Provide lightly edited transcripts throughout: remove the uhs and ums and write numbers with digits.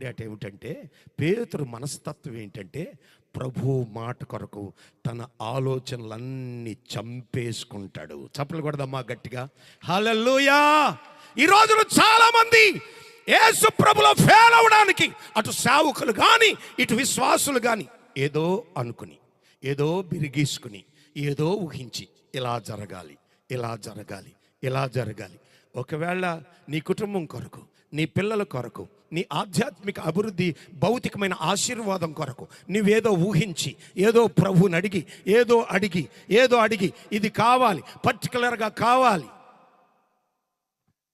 Data ఏమిటంటే, పేతురు మనస్తత్వం ఏంటంటే, ప్రభు మాట కొరకు తన ఆలోచనలన్నీ చంపేసుకుంటాడు. చప్పలు కొడదమ్మా గట్టిగా, హల్లెలూయా. ఈ రోజున చాలా మంది యేసు ప్రభులో ఫెయిల్ అవడానికి, అటు సేవకులు కానీ ఇటు విశ్వాసులు కానీ ఏదో అనుకుని, ఏదో బిరిగీసుకుని, ఏదో ఊహించి ఇలా జరగాలి, ఇలా జరగాలి, ఇలా జరగాలి. ఒకవేళ నీ కుటుంబం కొరకు, నీ పిల్లల కొరకు, నీ ఆధ్యాత్మిక అభివృద్ధి, భౌతికమైన ఆశీర్వాదం కొరకు నువ్వేదో ఊహించి, ఏదో ప్రభువుని అడిగి, ఏదో అడిగి ఇది కావాలి, పర్టికులర్గా కావాలి.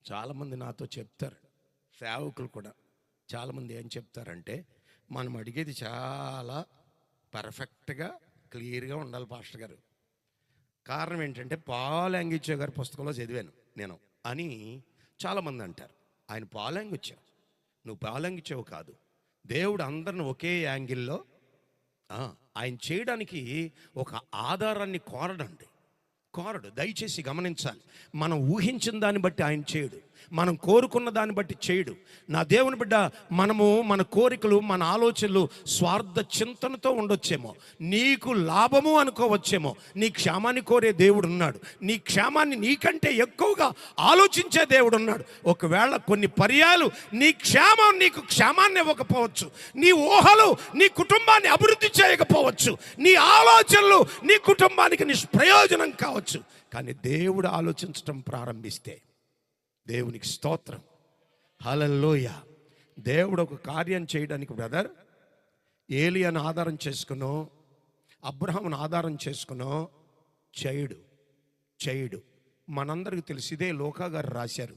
చాలామంది నాతో చెప్తారు, సేవకులు కూడా చాలామంది ఏం చెప్తారంటే, మనం అడిగేది చాలా పర్ఫెక్ట్గా క్లియర్గా ఉండాలి పాస్టర్ గారు. కారణం ఏంటంటే, పాల్ యాంగిచ్చే గారి పుస్తకంలో చదివాను నేను అని చాలామంది అంటారు. ఆయన పాలంగిచ్చావు, నువ్వు పాలంగిచ్చావు కాదు. దేవుడు అందరిని ఒకే యాంగిల్లో ఆయన చేయడానికి ఒక ఆధారాన్ని కోరడు. దయచేసి గమనించాలి. మనం ఊహించిన దాన్ని బట్టి ఆయన చేయడు, మనం కోరుకున్న దాన్ని బట్టి చేయడు. నా దేవుని బిడ్డ, మనము మన కోరికలు, మన ఆలోచనలు స్వార్థ చింతనతో ఉండొచ్చేమో, నీకు లాభము అనుకోవచ్చేమో. నీ క్షేమాన్ని కోరే దేవుడు ఉన్నాడు, నీ క్షేమాన్ని నీకంటే ఎక్కువగా ఆలోచించే దేవుడు ఉన్నాడు. ఒకవేళ కొన్ని పర్యాలు నీకు క్షేమాన్ని ఇవ్వకపోవచ్చు, నీ ఊహలు నీ కుటుంబాన్ని అభివృద్ధి చేయకపోవచ్చు, నీ ఆలోచనలు నీ కుటుంబానికి నిష్ప్రయోజనం కావచ్చు. కానీ దేవుడు ఆలోచించటం ప్రారంభిస్తే, దేవునికి స్తోత్రం, హల్లెలూయా. దేవుడు ఒక కార్యం చేయడానికి బ్రదర్, ఏలియాను ఆధారం చేసుకునో, అబ్రహామును ఆధారం చేసుకునో చేయడు. మనందరికీ తెలుసు, ఇదే లోకా గారు రాశారు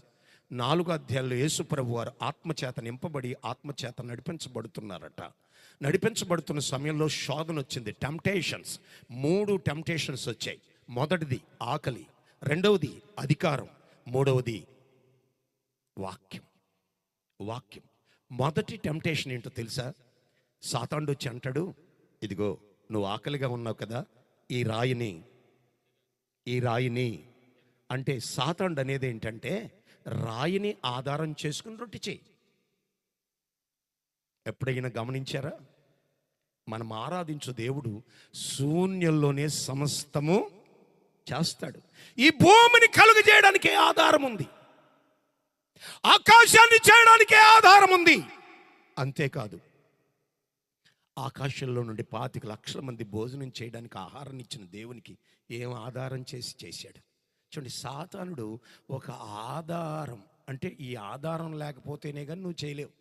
4వ అధ్యాయంలో, యేసు ప్రభు వారు ఆత్మచేత నింపబడి ఆత్మచేత నడిపించబడుతున్నారట. నడిపించబడుతున్న సమయంలో శోధన వచ్చింది, టెంప్టేషన్స్. 3 టెంప్టేషన్స్ వచ్చాయి. మొదటిది ఆకలి, రెండవది అధికారం, మూడవది వాక్యం. మొదటి టెంప్టేషన్ ఏంటో తెలుసా? సాతానుడు వచ్చి అంటాడు, ఇదిగో నువ్వు ఆకలిగా ఉన్నావు కదా, ఈ రాయిని అంటే, సాతానుడు అనేది ఏంటంటే, రాయిని ఆధారం చేసుకుని రొట్టె చేయి. ఎప్పుడైనా గమనించారా? మనం ఆరాధించు దేవుడు శూన్యంలోనే సమస్తము చేస్తాడు. ఈ భూమిని కలుగజేయడానికే ఆధారం ఉంది, ఆకాశాన్ని చేయడానికే ఆధారం ఉంది. అంతేకాదు, ఆకాశంలో నుండి 25 లక్షల మంది భోజనం చేయడానికి ఆహారాన్ని ఇచ్చిన దేవునికి ఏం ఆధారం చేశాడు? చూడండి, సాతానుడు ఒక ఆధారం అంటే, ఈ ఆధారం లేకపోతేనే కానీ నువ్వు చేయలేవు.